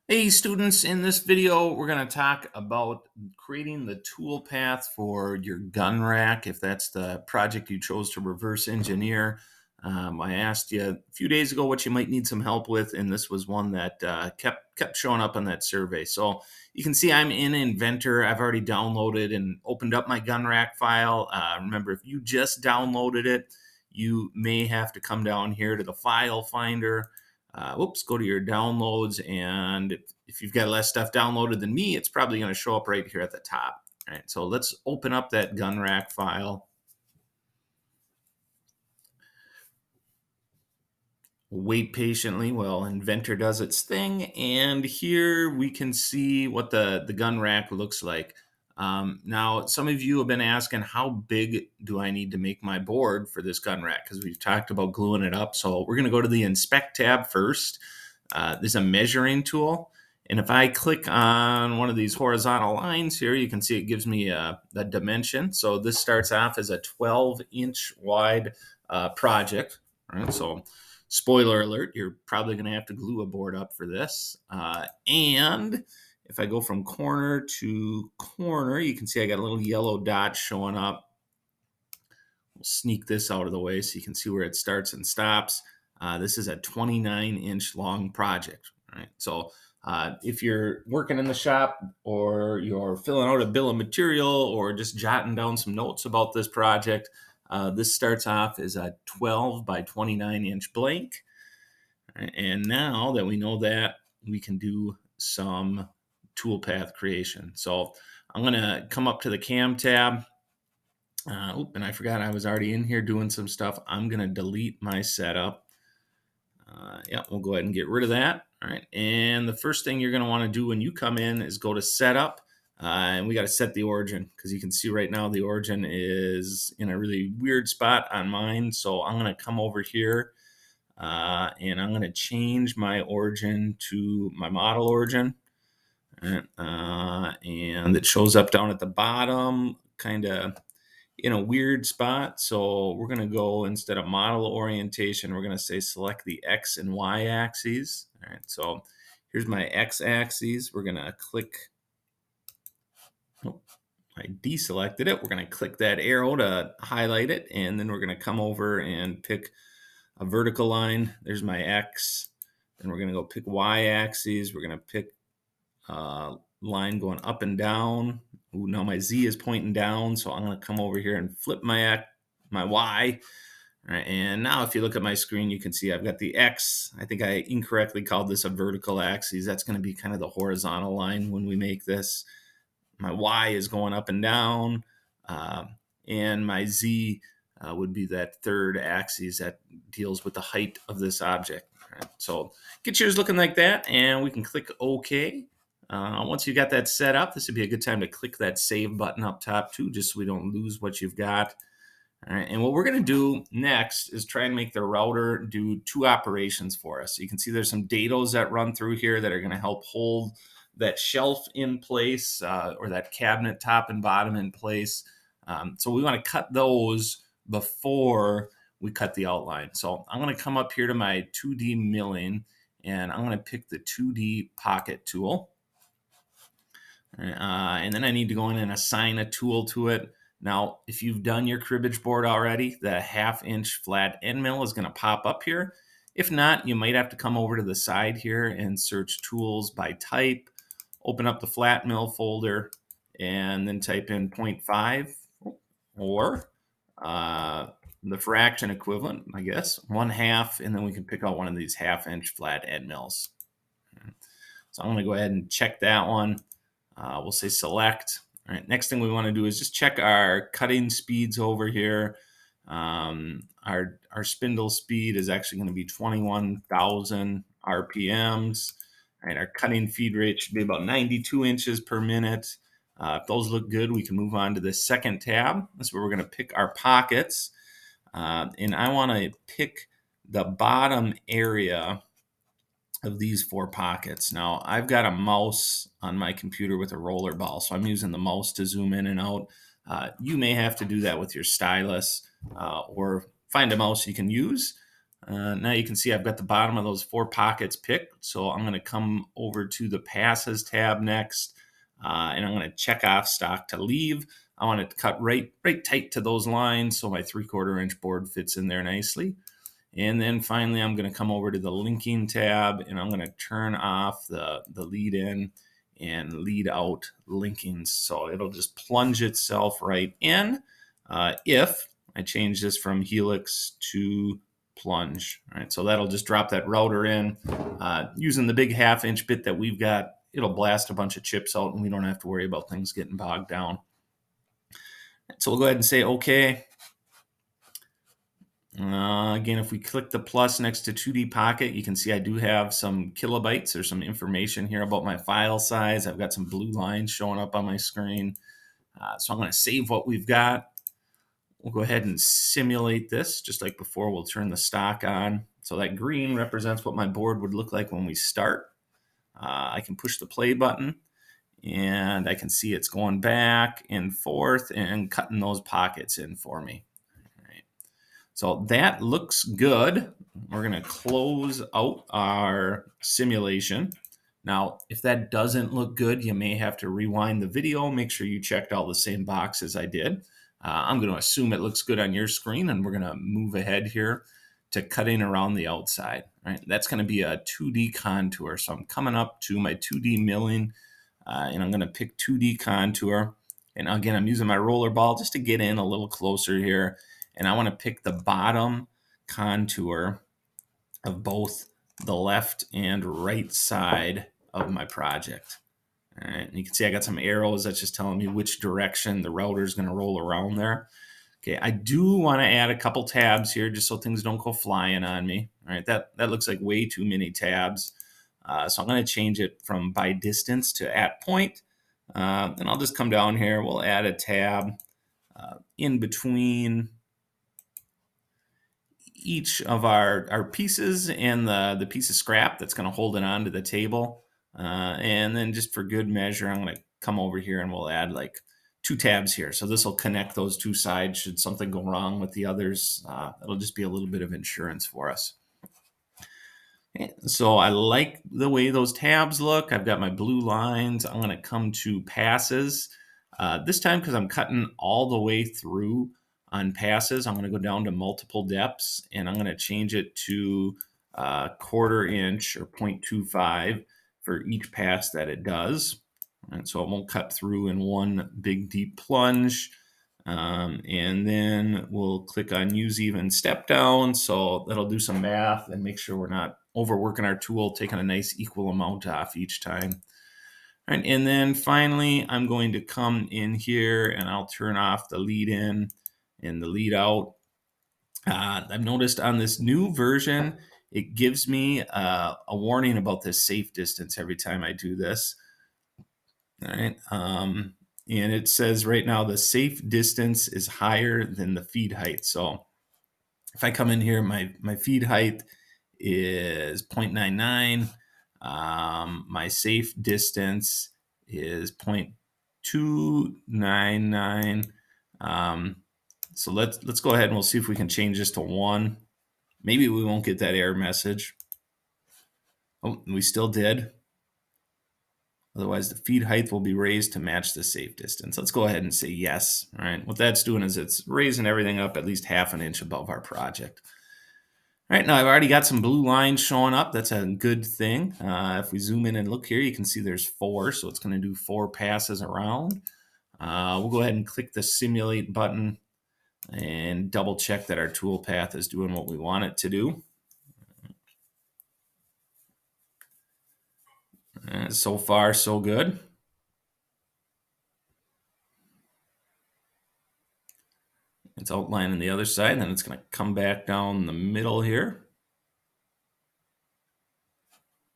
Hey students, in this video we're going to talk about creating the tool path for your gun rack if that's the project you chose to reverse engineer. I asked you a few days ago what you might need some help with, and this was one that kept showing up on that survey. So you can see I'm in Inventor. I've already downloaded and opened up my gun rack file. Remember, if you just downloaded it, you may have to come down here to the file finder. Go to your downloads, and if you've got less stuff downloaded than me, it's probably going to show up right here at the top. All right, so let's open up that gun rack file. Wait patiently while Inventor does its thing, and here we can see what the gun rack looks like. Now, some of you have been asking, how big do I need to make my board for this gun rack? Because we've talked about gluing it up. So we're going to go to the Inspect tab first. There's a measuring tool. And if I click on one of these horizontal lines here, you can see it gives me a dimension. So this starts off as a 12-inch wide project. All right, so spoiler alert, you're probably going to have to glue a board up for this. And if I go from corner to corner, you can see I got a little yellow dot showing up. We'll sneak this out of the way so you can see where it starts and stops. This is a 29-inch long project. Right? So if you're working in the shop or you're filling out a bill of material or just jotting down some notes about this project, this starts off as a 12 by 29-inch blank. And now that we know that, we can do some toolpath creation. So I'm going to come up to the cam tab. And I forgot I was already in here doing some stuff. I'm going to delete my setup. Yeah, we'll go ahead and get rid of that. All right. And the first thing you're going to want to do when you come in is go to setup. And we got to set the origin, because you can see right now the origin is in a really weird spot on mine. So I'm going to come over here and I'm going to change my origin to my model origin. And it shows up down at the bottom, kind of in a weird spot. So we're going to go, instead of model orientation, we're going to say select the X and Y axes. All right, so here's my X axis. We're going to click, I deselected it. We're going to click that arrow to highlight it, and then we're going to come over and pick a vertical line. There's my X. Then we're going to go pick Y axes. We're going to pick line going up and down. Ooh, now my Z is pointing down, so I'm going to come over here and flip my Y. All right, and now if you look at my screen, you can see I've got the X. I think I incorrectly called this a vertical axis. That's going to be kind of the horizontal line when we make this. My Y is going up and down, and my Z would be that third axis that deals with the height of this object. Right, so get yours looking like that, and we can click OK. Once you got that set up, this would be a good time to click that save button up top too, just so we don't lose what you've got. All right, and what we're going to do next is try and make the router do two operations for us. So you can see there's some dados that run through here that are going to help hold that shelf in place, or that cabinet top and bottom in place. So we want to cut those before we cut the outline. So I'm going to come up here to my 2D milling, and I'm going to pick the 2D pocket tool. And then I need to go in and assign a tool to it. Now, if you've done your cribbage board already, the 1/2-inch flat end mill is going to pop up here. If not, you might have to come over to the side here and search tools by type, open up the flat mill folder, and then type in 0.5 or the fraction equivalent, I guess, 1/2, and then we can pick out one of these 1/2-inch flat end mills. So I'm going to go ahead and check that one. We'll say select. All right, next thing we want to do is just check our cutting speeds over here. Our spindle speed is actually going to be 21,000 RPMs. All right, our cutting feed rate should be about 92 inches per minute. If those look good, we can move on to the second tab. That's where we're going to pick our pockets. And I want to pick the bottom area of these 4 pockets. Now, I've got a mouse on my computer with a roller ball, so I'm using the mouse to zoom in and out. You may have to do that with your stylus, or find a mouse you can use. Now you can see I've got the bottom of those 4 pockets picked. So I'm going to come over to the passes tab next, and I'm going to check off stock to leave. I want it to cut right tight to those lines so my 3/4 inch board fits in there nicely. And then finally, I'm going to come over to the linking tab, and I'm going to turn off the lead in and lead out linkings. So it'll just plunge itself right in if I change this from helix to plunge. All right, so that'll just drop that router in. Using the big 1/2 inch bit that we've got, it'll blast a bunch of chips out, and we don't have to worry about things getting bogged down. So we'll go ahead and say OK. Again, if we click the plus next to 2D Pocket, you can see I do have some kilobytes or some information here about my file size. I've got some blue lines showing up on my screen. So I'm going to save what we've got. We'll go ahead and simulate this just like before. We'll turn the stock on. So that green represents what my board would look like when we start. I can push the play button, and I can see it's going back and forth and cutting those pockets in for me. So that looks good. We're going to close out our simulation. Now, if that doesn't look good, you may have to rewind the video. Make sure you checked all the same boxes I did. I'm going to assume it looks good on your screen, and we're going to move ahead here to cutting around the outside. Right? That's going to be a 2D contour. So I'm coming up to my 2D milling, and I'm going to pick 2D contour. And again, I'm using my roller ball just to get in a little closer here. And I want to pick the bottom contour of both the left and right side of my project. All right, and you can see I got some arrows that's just telling me which direction the router is going to roll around there. Okay, I do want to add a couple tabs here just so things don't go flying on me. All right, that looks like way too many tabs. So I'm going to change it from by distance to at point. And I'll just come down here. We'll add a tab in between each of our pieces and the piece of scrap that's going to hold it onto the table. And then just for good measure, I'm going to come over here and we'll add like 2 tabs here. So this will connect those 2 sides should something go wrong with the others. It'll just be a little bit of insurance for us. Okay, so I like the way those tabs look. I've got my blue lines. I'm going to come to passes. This time, because I'm cutting all the way through on passes, I'm going to go down to multiple depths, and I'm going to change it to 1/4 inch or 0.25 for each pass that it does. And so it won't cut through in one big deep plunge. And then we'll click on use even step down. So that'll do some math and make sure we're not overworking our tool, taking a nice equal amount off each time. All right, and then finally, I'm going to come in here and I'll turn off the lead in and the lead out. I've noticed on this new version, it gives me a warning about this safe distance every time I do this. All right. And it says right now the safe distance is higher than the feed height. So if I come in here, my feed height is 0.99. My safe distance is 0.299. So let's go ahead and we'll see if we can change this to 1. Maybe we won't get that error message. Oh, we still did. Otherwise, the feed height will be raised to match the safe distance. Let's go ahead and say yes. All right. What that's doing is it's raising everything up at least 1/2 inch above our project. All right. Now I've already got some blue lines showing up. That's a good thing. If we zoom in and look here, you can see there's 4. So it's going to do 4 passes around. We'll go ahead and click the simulate button and double check that our tool path is doing what we want it to do. So far, so good. It's outlining the other side, then it's going to come back down the middle here.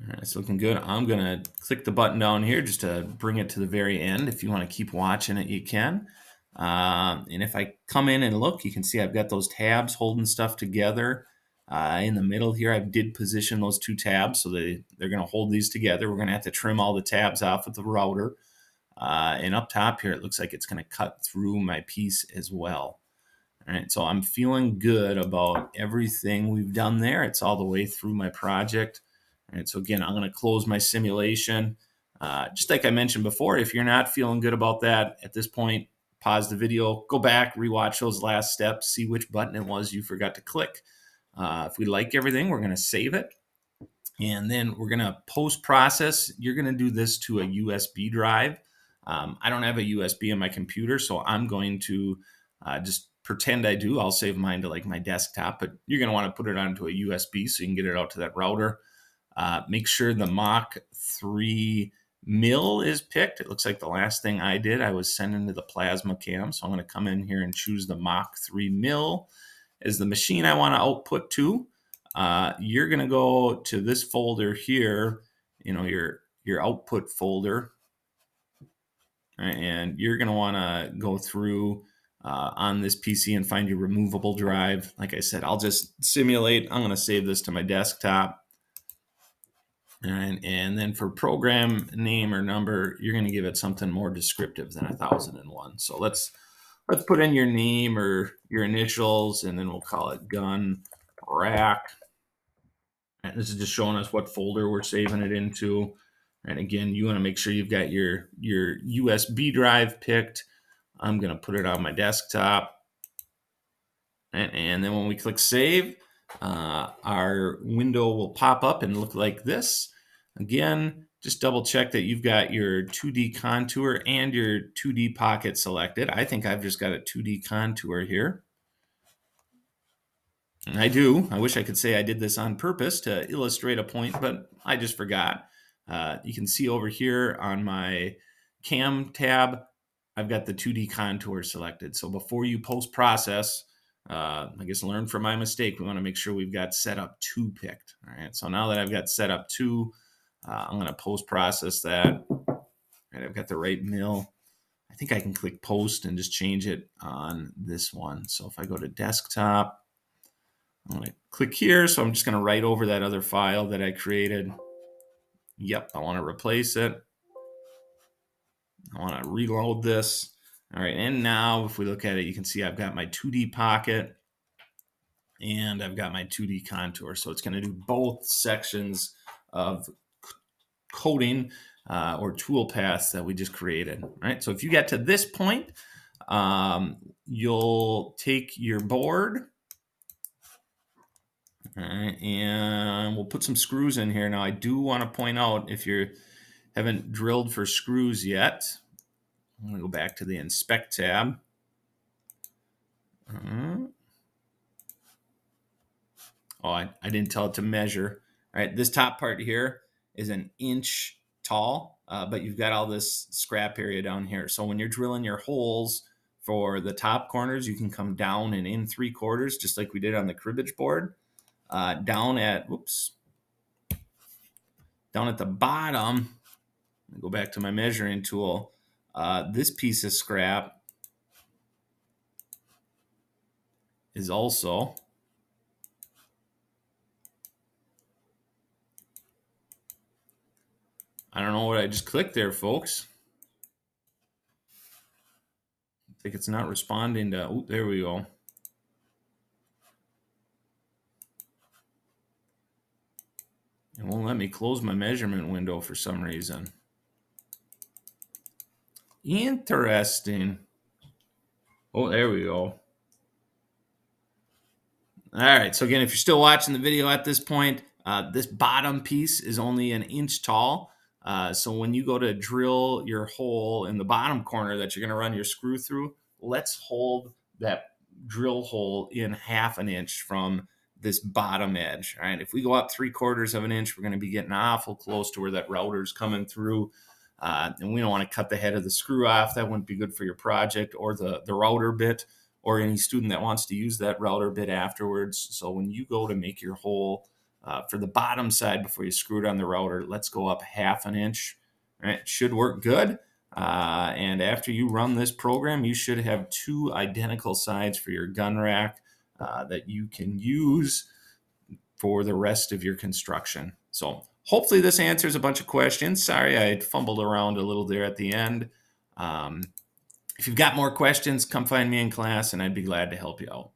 All right, it's looking good. I'm going to click the button down here just to bring it to the very end. If you want to keep watching it, you can. And if I come in and look, you can see I've got those tabs holding stuff together. In the middle here, I did position those 2 tabs, so they're going to hold these together. We're going to have to trim all the tabs off with the router. And up top here, it looks like it's going to cut through my piece as well. All right, so I'm feeling good about everything we've done there. It's all the way through my project. All right, so again, I'm going to close my simulation. Just like I mentioned before, if you're not feeling good about that at this point, pause the video, go back, rewatch those last steps, see which button it was you forgot to click. If we like everything, we're going to save it. And then we're going to post process. You're going to do this to a USB drive. I don't have a USB on my computer, so I'm going to just pretend I do. I'll save mine to like my desktop, but you're going to want to put it onto a USB so you can get it out to that router. Make sure the Mach 3 mil is picked. It looks like the last thing I did, I was sending to the plasma cam. So I'm going to come in here and choose the Mach 3 mil as the machine I want to output to. You're going to go to this folder here, your output folder, and you're going to want to go through on this PC and find your removable drive. Like I said, I'll just simulate. I'm going to save this to my desktop. And then for program name or number, you're going to give it something more descriptive than 1001. So let's put in your name or your initials, and then we'll call it gun rack. And this is just showing us what folder we're saving it into. And again, you want to make sure you've got your USB drive picked. I'm going to put it on my desktop. And then when we click save, our window will pop up and look like this. Again, just double check that you've got your 2D contour and your 2D pocket selected. I think I've just got a 2D contour here. I do. I wish I could say I did this on purpose to illustrate a point, but I just forgot. You can see over here on my cam tab, I've got the 2D contour selected. So before you post process, I guess learn from my mistake. We want to make sure we've got setup 2 picked. All right. So now that I've got setup 2, I'm going to post process that. All right, I've got the right mill. I think I can click post and just change it on this one. So if I go to desktop, I'm going to click here. So I'm just going to write over that other file that I created. Yep, I want to replace it. I want to reload this. All right, and now if we look at it, you can see I've got my 2D pocket and I've got my 2D contour. So it's going to do both sections of coding or tool paths that we just created. All right, so if you get to this point, you'll take your board. All right, and we'll put some screws in here. Now, I do want to point out, if you haven't drilled for screws yet, I'm going to go back to the Inspect tab. Oh, I didn't tell it to measure. All right, this top part here is 1 inch tall, but you've got all this scrap area down here. So when you're drilling your holes for the top corners, you can come down and in 3/4, just like we did on the cribbage board. Down at the bottom, go back to my measuring tool. This piece of scrap is also I don't know what I just clicked there, folks. I think it's not responding to. Oh, there we go. It won't let me close my measurement window for some reason. Interesting. Oh, there we go. All right. So again, if you're still watching the video at this point, this bottom piece is only 1 inch tall. So when you go to drill your hole in the bottom corner that you're going to run your screw through, let's hold that drill hole in 1/2 inch from this bottom edge. All right. If we go up 3/4 of an inch, we're going to be getting awful close to where that router's coming through. And we don't want to cut the head of the screw off. That wouldn't be good for your project or the router bit or any student that wants to use that router bit afterwards. So when you go to make your hole for the bottom side before you screw it on the router, let's go up 1/2 inch. All right, it should work good. And after you run this program, you should have 2 identical sides for your gun rack that you can use for the rest of your construction. So hopefully this answers a bunch of questions. Sorry, I fumbled around a little there at the end. If you've got more questions, come find me in class and I'd be glad to help you out.